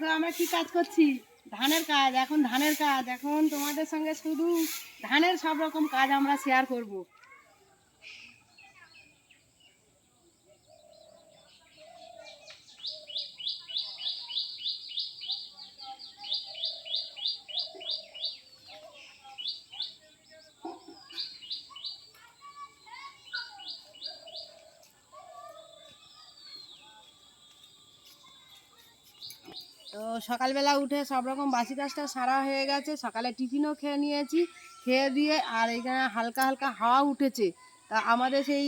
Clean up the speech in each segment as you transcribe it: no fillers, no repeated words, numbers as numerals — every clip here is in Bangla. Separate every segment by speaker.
Speaker 1: দেখো আমরা কি কাজ করছি, ধানের কাজ। এখন ধানের কাজ, এখন তোমাদের সঙ্গে শুধু ধানের সব রকম কাজ আমরা শেয়ার করব। তো সকালবেলা উঠে সব রকম বাসি কাজটা সারা হয়ে গেছে। সকালে টিফিনও খেয়ে নিয়েছি, খেয়ে দিয়ে আর এখানে হালকা হালকা হাওয়া উঠেছে। তা আমাদের সেই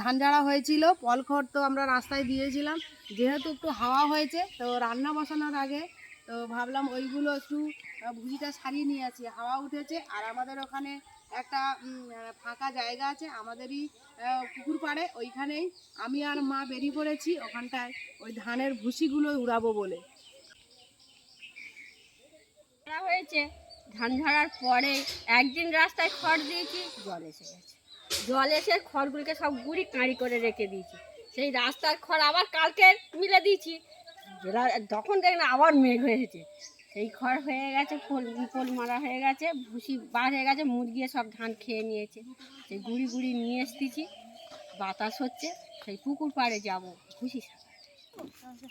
Speaker 1: ধান ঝাড়া হয়েছিল, পলখড় তো আমরা রাস্তায় দিয়েছিলাম। যেহেতু একটু হাওয়া হয়েছে তো রান্না বসানোর আগে তো ভাবলাম ওইগুলো একটু ভুজিটা সারিয়ে নিয়েছি। হাওয়া উঠেছে আর আমাদের ওখানে একটা ফাঁকা জায়গা আছে আমাদেরই পুকুর পাড়ে, ওইখানেই আমি আর মা বেরিয়ে পড়েছি ওখানটায় ওই ধানের ভুসিগুলো উড়াবো বলে।
Speaker 2: হয়েছে ধান ঝাড়ার পরে একদিন রাস্তায় খড় দিয়েছি, জল এসে গেছে। জল এসে খড়গুলিকে সব গুঁড়ি কাঁড়ি করে রেখে দিয়েছি। সেই রাস্তার খড় আবার কালকে মিলে দিয়েছি, তখন দেখেন আবার মেঘ হয়েছে। সেই খড় হয়ে গেছে, পোল মারা হয়ে গেছে, ভুসি বার হয়ে গেছে, মুরগিয়ে সব ধান খেয়ে নিয়েছে। সেই গুঁড়ি গুঁড়ি নিয়ে এসতেছি, বাতাস হচ্ছে, সেই পুকুর পাড়ে যাবো ভুসি সারাতে।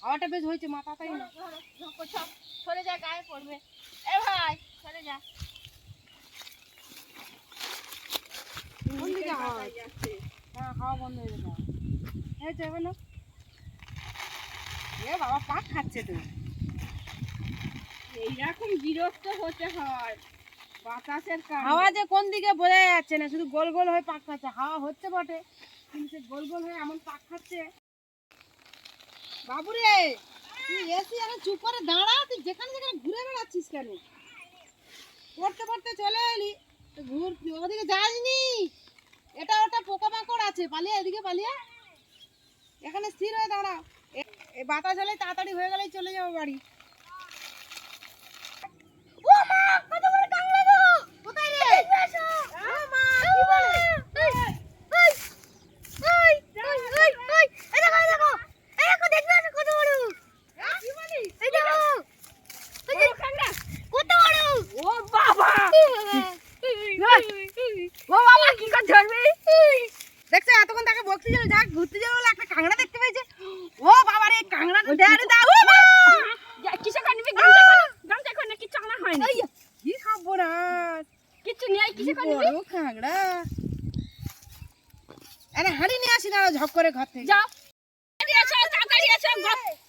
Speaker 1: হাওয়াটা বেশ হয়েছে, মাথা তাই না
Speaker 2: সব সরে যা, গায়ে পড়বে। এ ভাই সরে যা।
Speaker 1: কোন দিকে হাওয়া যাচ্ছে? হ্যাঁ, হাওয়া বন্ধ হয়ে যাবে। এই যাবে না, এ বাবা পাক খাচ্ছে তো।
Speaker 2: এইরকম বিরক্ত হতে হয় বাতাসের কারণে।
Speaker 1: হাওয়া যে কোন দিকে বোঝা যাচ্ছে না, শুধু গোল গোল হয়ে পাক খাচ্ছে। হাওয়া হচ্ছে বটে কিন্তু সে গোল গোল হয়ে এমন পাক খাচ্ছে। বাবুরে তুই এসি এখন চুপ করে দাঁড়া, তুই যেখানে যেখানে ঘুরে বেড়াচ্ছিস কেন? পড়তে পড়তে চলে এলি তো ঘুর, ওদিকে যাসনি। এটা ওটা পোকামাকড় আছে, পালিয়ে এদিকে পালিয়ে, এখানে স্থির হয়ে দাঁড়া। বাতাস হলে তাড়াতাড়ি হয়ে গেলেই চলে যাবো বাড়ি। ও মা, কত বড় কাঁকড়া গো! কোথায় রে? ও মা, কি বলে? এই দেখো, এই দেখো, এই দেখো, দেখবে না কত বড়? কি বলিস? এই দেখো, এই যে কাঁকড়া কত বড়! ও বাবা, ও বাবা, কি করে ধরবি? দেখছো এতক্ষণ তাকে বকতে যাবে, যা ঘুরতে যাবে বলে একটা কাঁকড়া দেখতে পেয়েছে। ও বাবা রে, কাঁকড়া দাও। ও মা,
Speaker 2: কিসে কাটবি? গামছা করে না, কিচ্ছু আনা হয় না।
Speaker 1: কি খবরাস,
Speaker 2: কিচ্ছু নেই, কিসে কাটবি?
Speaker 1: বড় কাঁকড়া। আরে হাঁড়ি নিয়ে আসি না, ঝপ করে ঘর থেকে
Speaker 2: যাও, তাড়াতাড়ি এসো,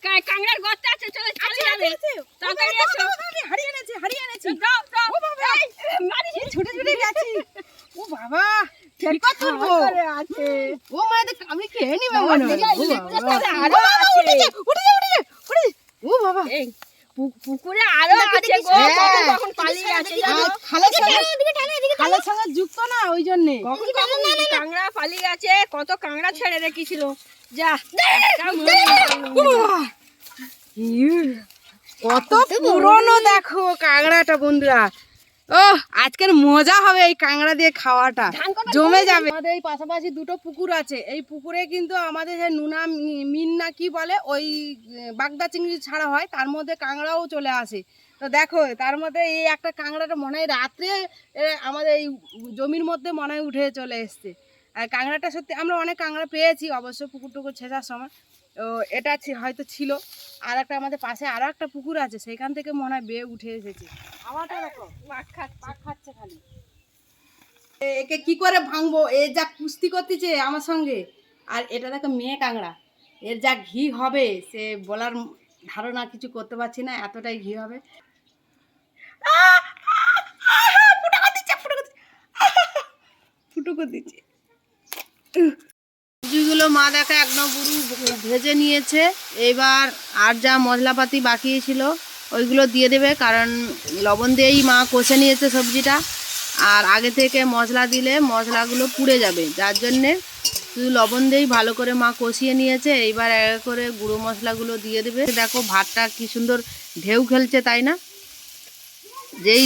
Speaker 2: কাঁকড়ার গর্তে আছে, চলে যাবে। তাড়াতাড়ি এসো,
Speaker 1: হাঁড়ি এনেছি।
Speaker 2: যাও যাও।
Speaker 1: ও বাবা, ছুটে ছুটে গেছি। ও বাবা, কি করবো? ও মা, দেখ আমি খেয়ে নিবে মনে হয়।
Speaker 2: আরো আছে।
Speaker 1: ও বাবা,
Speaker 2: এই পুকুরে আরো আছে গো, কখন পালিয়ে আছে জানো?
Speaker 1: খালের সঙ্গে যুক্ত না, ওই জন্যে
Speaker 2: কখন কাঁকড়া পালিয়ে আছে, কত কাঁকড়া ছেড়ে রেখেছিল। যা,
Speaker 1: কত পুরনো দেখো কাঁকড়াটা বন্ধুরা। ও আজকের মজা হবে এই কাঁকড়া দিয়ে খাওয়াটা, জমে যাবে। আমাদের এই পাশাপাশি দুটো পুকুর আছে, এই পুকুরে কিন্তু আমাদের যে নুনা মিন না কি বলে, ওই বাগদা চিংড়ি ছাড়া হয়, তার মধ্যে কাঁকড়াও চলে আসে। তো দেখো তার মধ্যে এই একটা কাঁকড়াটা মনে হয় রাত্রে আমাদের এই জমির মধ্যে মনে হয় উঠে চলে এসছে। আর কাঁকড়াটা সত্যি আমরা অনেক কাঁকড়া পেয়েছি অবশ্য পুকুর টুকুর ছেঁচার সময়। তো এটা হয়তো ছিল। আর একটা আমাদের পাশে আরো একটা পুকুর আছে, সেখান থেকে মনে হয় বেয়ে উঠে এসেছে। আমারটা দেখো পাক খাচ্ছে খালি। একে কি করে ভাঙবো, এ যা কুস্তি করতেছে আমার সঙ্গে। আর এটা দেখো মেয়ে কাঁকড়া, এর যা ঘি হবে সে বলার ধারণা কিছু করতে পারছি না, এতটাই ঘি হবে। ফুটো দিচ্ছে। সবজিগুলো মা দেখা একদম পুরো ভেজে নিয়েছে। এবার আর যা মশলাপাতি বাকি ছিল ওইগুলো দিয়ে দেবে, কারণ লবণ দিয়েই মা কষে নিয়েছে সবজিটা। আর আগে থেকে মশলা দিলে মশলাগুলো পুড়ে যাবে, যার জন্যে শুধু লবণ দিয়েই ভালো করে মা কষিয়ে নিয়েছে। এইবার এক করে গুঁড়ো মশলাগুলো দিয়ে দেবে। দেখো ভাতটা কি সুন্দর ঢেউ খেলছে, তাই না? যেই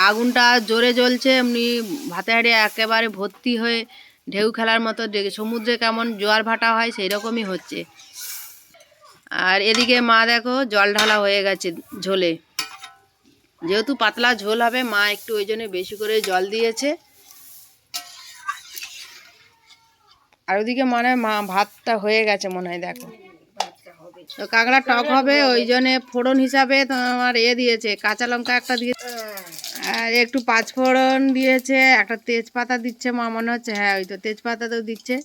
Speaker 1: আগুনটা জোরে জ্বলছে এমনি ভাতে হাঁড়ি একেবারে ভর্তি হয়ে ঢেউ খেলার মতো, সমুদ্রে কেমন জোয়ার ভাটা হয় সেই রকমই হচ্ছে। আর এদিকে মা দেখো জল ঢালা হয়ে গেছে ঝোলে। যেহেতু পাতলা ঝোল হবে মা একটু ওই জন্য বেশি করে জল দিয়েছে। আর ওদিকে মনে হয় মা ভাতটা হয়ে গেছে মনে হয়। দেখো তো কাঁকড়া টক হবে ওই জন্যে ফোড়ন হিসাবে তোমার দিয়েছে, কাঁচা লঙ্কা একটা দিয়েছে আর একটু পাঁচফোড়ন দিয়েছে, একটা তেজপাতা দিচ্ছে মা মনে হচ্ছে। হ্যাঁ ওই তো তেজপাতা তো দিচ্ছে।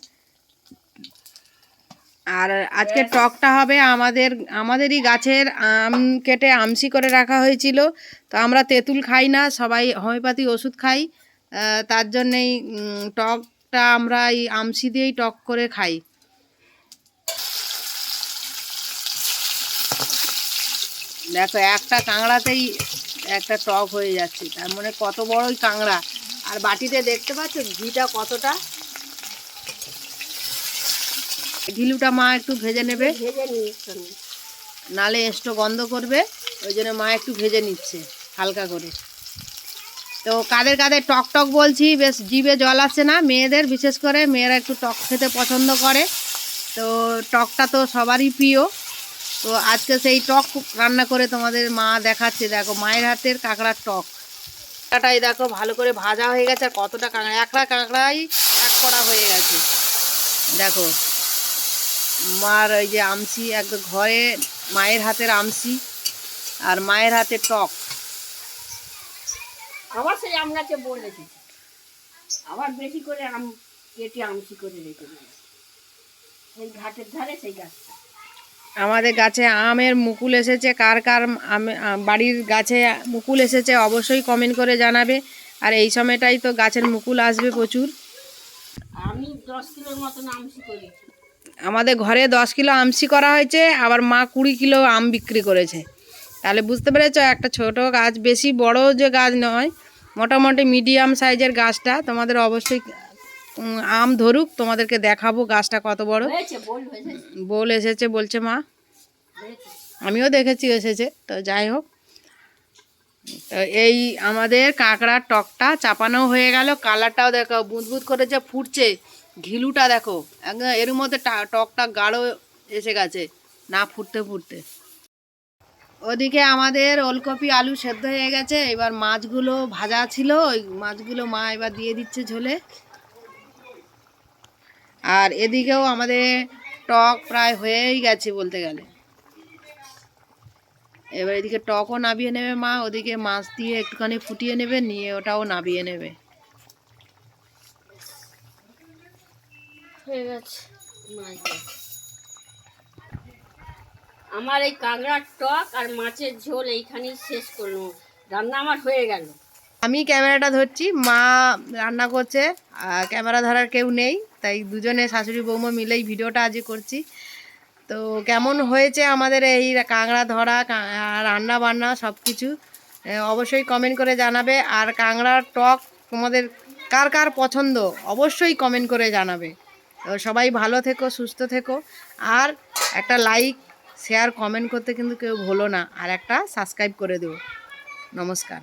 Speaker 1: আর আজকে টকটা হবে আমাদেরই গাছের আম কেটে আমসি করে রাখা হয়েছিল। তো আমরা তেঁতুল খাই না, সবাই হোমিওপ্যাথি ওষুধ খাই। তার জন্যেই টকটা আমরা এই আমসি দিয়েই টক করে খাই। দেখো একটা কাঁকড়াতেই একটা টক হয়ে যাচ্ছে, তার মানে কত বড়ই কাঁকড়া। আর বাটিতে দেখতে পাচ্ছ ঘিটা কতটা। ঘিলুটা মা একটু ভেজে নেবে, নালে এস্টো গন্ধ করবে, ওই জন্য মা একটু ভেজে নিচ্ছে হালকা করে। তো কাদের কাদের টক টক বলছি, বেশ জিভে জল আসছে না? মেয়েদের, বিশেষ করে মেয়েরা একটু টক খেতে পছন্দ করে। তো টকটা তো সবারই প্রিয়। তো আজকে সেই টক রান্না করে তোমাদের মা দেখাচ্ছে। দেখো মায়ের হাতের কাঁকড়ার টক। কাঁকড়াটাই দেখো ভালো করে ভাজা হয়ে গেছে। আর কতটা কাঁকড়া, একটা কাঁকড়াই এক কড়া হয়ে গেছে। দেখো মার ওই যে আমসি, একদম ঘরে মায়ের হাতের আমসি আর মায়ের হাতের টক।
Speaker 2: আবার সেই আম গাছে বলেছি, আবার বেশি করে আম কেটে আমসি করে রেখে দিয়েছি সেই ঘাটের ধারে সেই গাছটা।
Speaker 1: আমাদের গাছে আমের মুকুল এসেছে। কার কার বাড়ির গাছে মুকুল এসেছে অবশ্যই কমেন্ট করে জানাবে। আর এই সময়টাই তো গাছের মুকুল আসবে প্রচুর।
Speaker 2: আমি 10 কিলোর মতন আমসি করেছি।
Speaker 1: আমাদের ঘরে 10 কিলো আমসি করা হয়েছে, আবার মা 20 কিলো আম বিক্রি করেছে। তাহলে বুঝতে পেরেছ একটা ছোট গাছ, বেশি বড় যে গাছ নয়, মোটামুটি মিডিয়াম সাইজের গাছটা। তোমাদের অবশ্যই আম ধরুক, তোমাদেরকে দেখাবো গাছটা কত বড়। বোল এসেছে বলছে মা, আমিও দেখেছি এসেছে। তো যাই হোক, তো এই আমাদের কাঁকড়ার টকটা চাপানো হয়ে গেল। কালারটাও দেখো বুদবুদ করে যে ফুটছে, ঘিলুটা দেখো একদম এর মধ্যে টকটা গাঢ় এসে গেছে না ফুটতে ফুটতে। ওদিকে আমাদের ওলকপি আলু সেদ্ধ হয়ে গেছে। এবার মাছগুলো ভাজা ছিল, ওই মাছগুলো মা এবার দিয়ে দিচ্ছে ঝোলে। আর এদিকেও আমাদের টক প্রায় হয়েই গেছে বলতে গেলে। এবার এদিকে টকও নাবিয়ে নেবে মা, ওদিকে মাছ দিয়ে একটুখানি ফুটিয়ে নেবে, নিয়ে ওটাও নাবিয়ে নেবে।
Speaker 2: হয়ে গেছে আমার এই কাঁকড়ার টক আর মাছের ঝোল এইখানেই শেষ করলো। রান্না আমার হয়ে গেল।
Speaker 1: আমি ক্যামেরাটা ধরছি, মা রান্না করছে, আর ক্যামেরা ধরার কেউ নেই, তাই দুজনে শাশুড়ি বৌমা মিলেই ভিডিওটা আজকে করছি। তো কেমন হয়েছে আমাদের এই কাঁকড়া ধরা রান্না বান্না সব কিছু অবশ্যই কমেন্ট করে জানাবে। আর কাঁকড়ার টক তোমাদের কার কার পছন্দ অবশ্যই কমেন্ট করে জানাবে। তো সবাই ভালো থেকো, সুস্থ থেকো। আর একটা লাইক, শেয়ার, কমেন্ট করতে কিন্তু কেউ ভুলো না। আর একটা সাবস্ক্রাইব করে দেবো। নমস্কার।